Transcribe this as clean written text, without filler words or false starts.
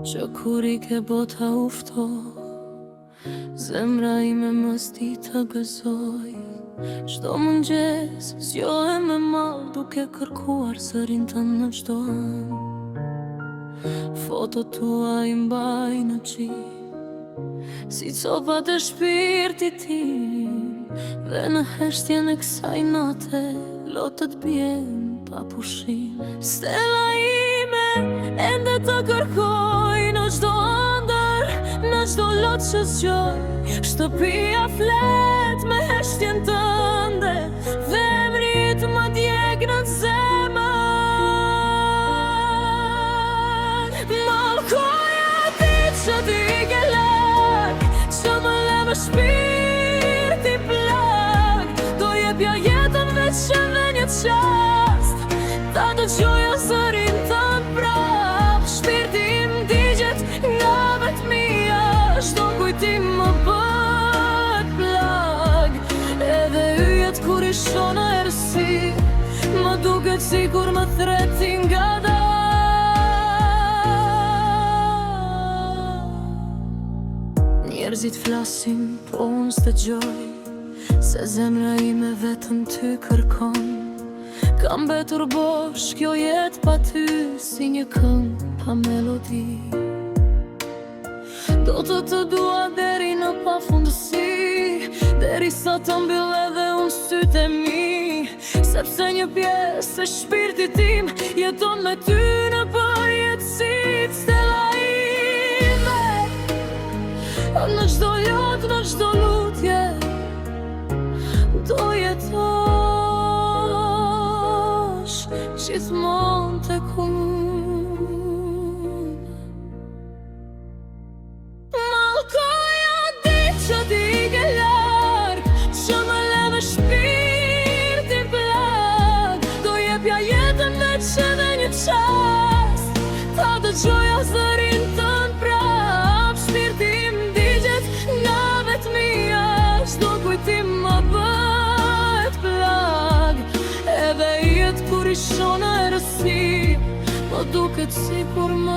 që kur I ke bota ufto, zemra ime mësti të gëzoj. Çdo mëngjes zgjohem me mall duke kërkuar zërin tënd në çdo anë. Fotot tua I mbaj në qip, si copat e shpirtit tim, dhe në heshtjen e kësaj nate lotët bien pa pushim. Stella ime ende të kërkoj në çdo ëndër, në çdo lot që zgjoj. Shtëpia flet me heshtjen tënde, dhe emrit më djeg në zemër. Mallkoja ti që ti ke larg, që më le me shpirti plak. Do jepja jetën veç edhe një qast, ta dëgjoja zërin tënd prap. Shpirti im digjet nga vetmia, çdo kujtim më bët plag. Edhe yjet kur I shoh në errësi, më duket sikur më thret nga dal. Njerëzit flasin, po unë s'dëgjoj, se zemra ime vetëm ty kërkon. Kam mbetur bosh kjo jetë pa ty, si një këngë pa melodi. Do të dua deri në pafundësi, derisa të mbyll edhe unë sytë e mi. Sepse një pjesë e shpirtit tim jeton me ty në përjetësi. Stella ime, në çdo lot, në çdo lutje, do jetosh gjithmonë tek unë. Mallkoja di që ti ke larg, që më le me shpirtin plak. Do jepja jetën veç edhe një qast, ta dëgjoja zërin tënd prap. Shpirti im digjet nga vetmia, çdo kujtim më bët plag. Edhe jet kur I shoh në errësi, më duket sikur më